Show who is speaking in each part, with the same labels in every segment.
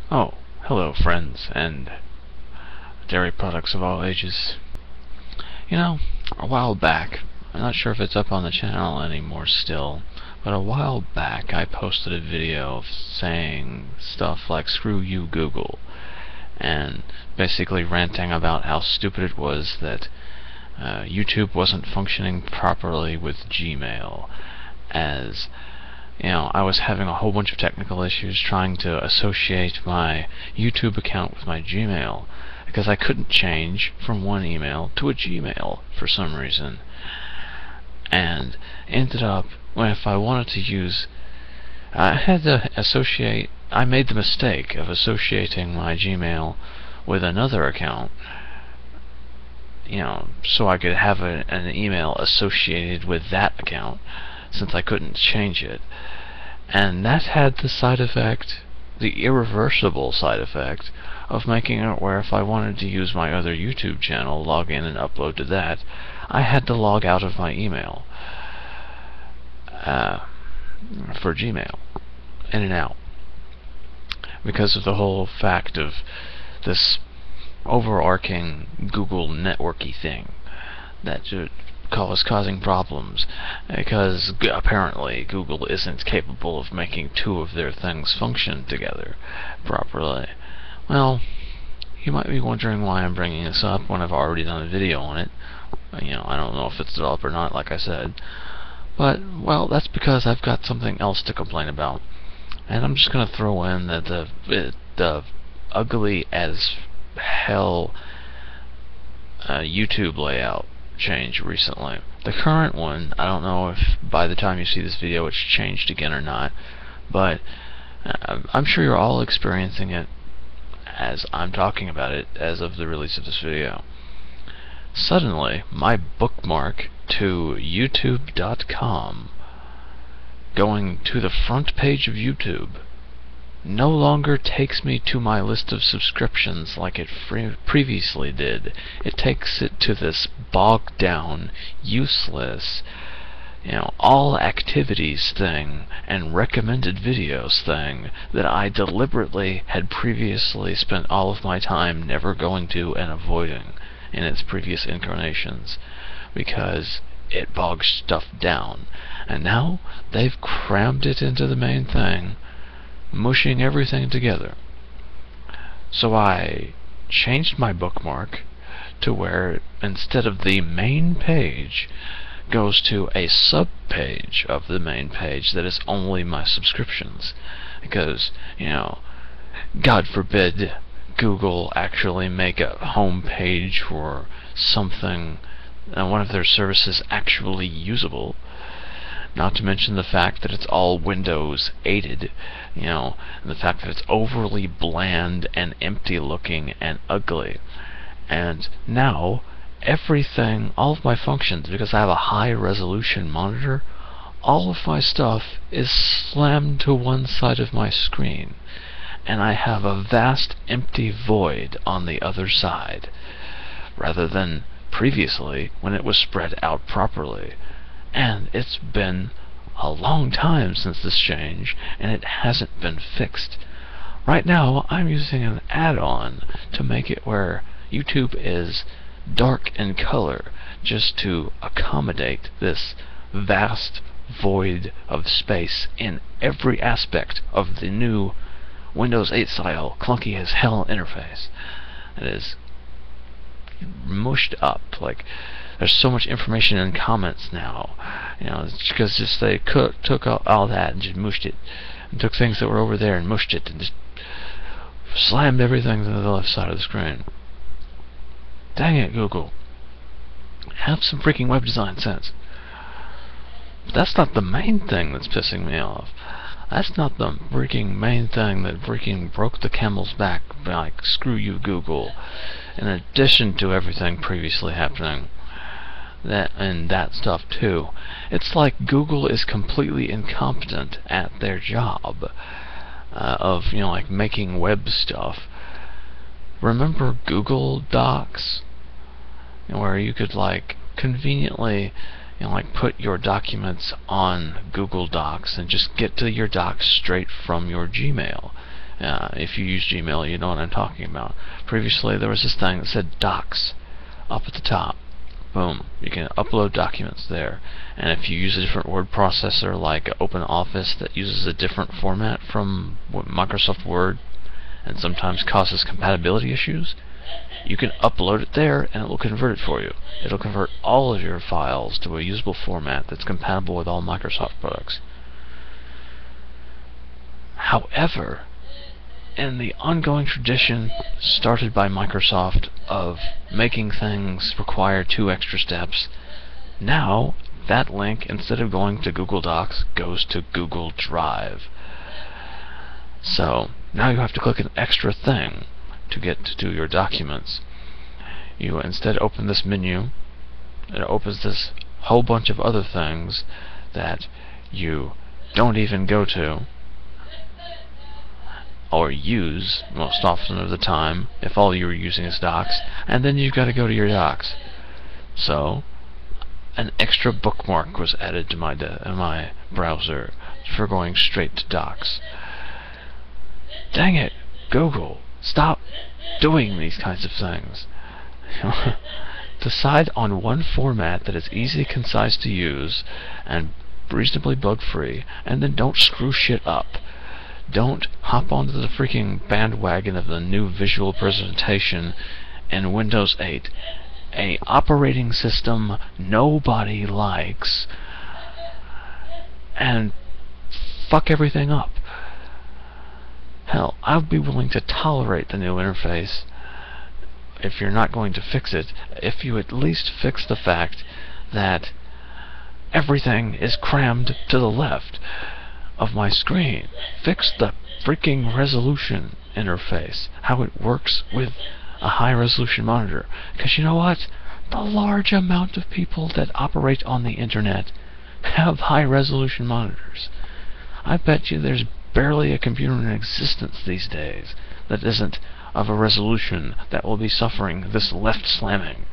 Speaker 1: Oh, hello friends and dairy products of all ages. You know, a while back, I'm not sure if it's up on the channel anymore still, but a while back I posted a video saying stuff like "screw you Google," and basically ranting about how stupid it was that YouTube wasn't functioning properly with Gmail, as I was having a whole bunch of technical issues trying to associate my YouTube account with my Gmail because I couldn't change from one email to a Gmail for some reason. And ended up, if I wanted to use, I had to associate, I made the mistake of associating my Gmail with another account, so I could have an email associated with that account, since I couldn't change it. And that had the side effect, the irreversible side effect, of making it where if I wanted to use my other YouTube channel, log in and upload to that, I had to log out of my email for Gmail, in and out, because of the whole fact of this overarching Google networky thing that was causing problems, because apparently Google isn't capable of making two of their things function together properly. Well, you might be wondering why I'm bringing this up when I've already done a video on it. I don't know if it's developed or not, like I said, but, well, that's because I've got something else to complain about. And I'm just going to throw in that the ugly as hell YouTube layout change recently. The current one, I don't know if by the time you see this video it's changed again or not, but I'm sure you're all experiencing it as I'm talking about it as of the release of this video. Suddenly, my bookmark to youtube.com going to the front page of YouTube no longer takes me to my list of subscriptions like it previously did. It takes it to this bogged down, useless, all activities thing and recommended videos thing that I deliberately had previously spent all of my time never going to and avoiding in its previous incarnations, because it bogs stuff down. And now they've crammed it into the main thing, mushing everything together. So I changed my bookmark to where instead of the main page goes to a sub-page of the main page that is only my subscriptions, because, God forbid Google actually make a home page for something, one of their services actually usable. Not to mention the fact that it's all Windows aided, and the fact that it's overly bland and empty looking and ugly. And now everything, all of my functions, because I have a high resolution monitor, all of my stuff is slammed to one side of my screen, and I have a vast empty void on the other side, rather than previously when it was spread out properly. And it's been a long time since this change, and it hasn't been fixed. Right now, I'm using an add-on to make it where YouTube is dark in color, just to accommodate this vast void of space in every aspect of the new Windows 8 style clunky as hell interface. It is mushed up. Like, there's so much information in comments now, it's because they took all that and just mushed it, and took things that were over there and mushed it and just slammed everything to the left side of the screen. Dang it, Google. Have some freaking web design sense. But that's not the main thing that's pissing me off. That's not the freaking main thing that freaking broke the camel's back, like, screw you, Google. In addition to everything previously happening, that stuff too. It's like Google is completely incompetent at their job of, like, making web stuff. Remember Google Docs? Where you could, like, conveniently, like, put your documents on Google Docs and just get to your docs straight from your Gmail. If you use Gmail, you know what I'm talking about. Previously, there was this thing that said Docs up at the top. Boom. You can upload documents there. And if you use a different word processor like OpenOffice that uses a different format from Microsoft Word and sometimes causes compatibility issues, you can upload it there and it will convert it for you. It'll convert all of your files to a usable format that's compatible with all Microsoft products. However, in the ongoing tradition started by Microsoft of making things require 2 extra steps, now that link, instead of going to Google Docs, goes to Google Drive. So now you have to click an extra thing to get to your documents. You instead open this menu. It opens this whole bunch of other things that you don't even go to or use most often of the time if all you're using is Docs, and then you've got to go to your Docs. So an extra bookmark was added to my browser for going straight to Docs. Dang it, Google, stop doing these kinds of things. Decide on one format that is easy, concise to use and reasonably bug-free, and then don't screw shit up. Don't hop onto the freaking bandwagon of the new visual presentation in Windows 8, a operating system nobody likes, and fuck everything up. Hell, I'd be willing to tolerate the new interface if you're not going to fix it, if you at least fix the fact that everything is crammed to the left of my screen. Fix the freaking resolution interface, how it works with a high-resolution monitor. Because you know what? The large amount of people that operate on the internet have high-resolution monitors. I bet you there's barely a computer in existence these days that isn't of a resolution that will be suffering this left slamming.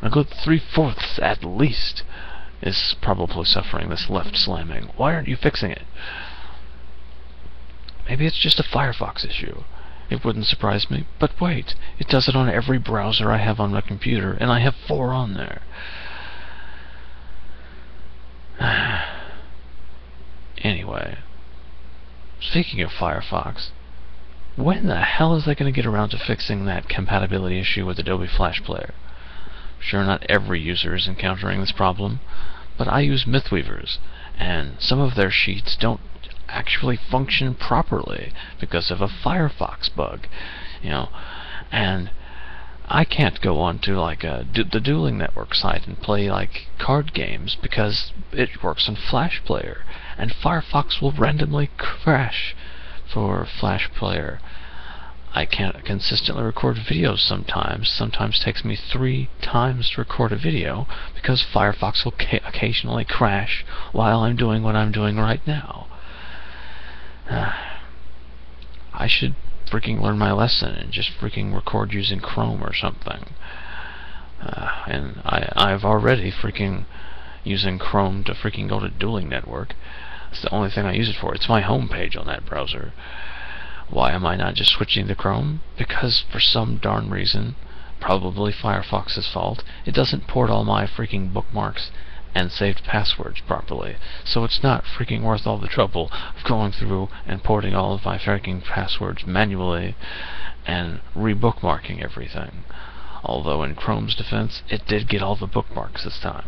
Speaker 1: A good 3/4 at least is probably suffering this left slamming. Why aren't you fixing it? Maybe it's just a FIREFOX issue. It wouldn't surprise me. But wait, it does it on every browser I have on my computer, and I have 4 on there. Anyway, speaking of FIREFOX, when the hell is that going to get around to fixing that compatibility issue with Adobe Flash Player? Sure, not every user is encountering this problem, but I use Mythweavers, and some of their sheets don't actually function properly because of a FIREFOX bug, and I can't go on to like the Dueling Network site and play like card games because it works on Flash Player, and FIREFOX will randomly crash for Flash Player. I can't consistently record videos sometimes takes me 3 times to record a video because FIREFOX will occasionally crash while I'm doing what I'm doing right now. I should freaking learn my lesson and just freaking record using Chrome or something. And I've already freaking using Chrome to freaking go to Dueling Network. It's the only thing I use it for. It's my home page on that browser. Why am I not just switching to Chrome? Because for some darn reason, probably Firefox's fault, it doesn't port all my freaking bookmarks and saved passwords properly. So it's not freaking worth all the trouble of going through and porting all of my freaking passwords manually and re-bookmarking everything. Although in Chrome's defense, it did get all the bookmarks this time.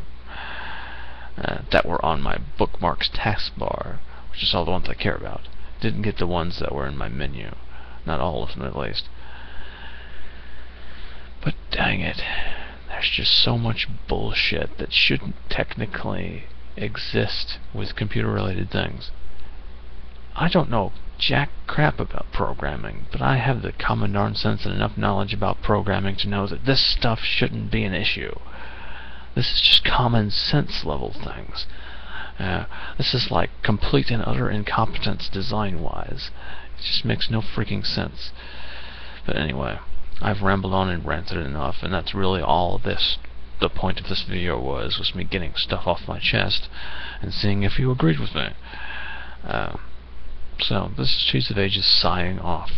Speaker 1: That were on my bookmarks taskbar, which is all the ones I care about. Didn't get the ones that were in my menu. Not all of them, at least. But dang it, there's just so much bullshit that shouldn't technically exist with computer-related things. I don't know jack crap about programming, but I have the common darn sense and enough knowledge about programming to know that this stuff shouldn't be an issue. This is just common sense level things. This is like complete and utter incompetence design-wise. It just makes no freaking sense. But anyway, I've rambled on and ranted enough, and that's really all the point of this video was me getting stuff off my chest and seeing if you agreed with me. So this is Cheese of Ages sighing off.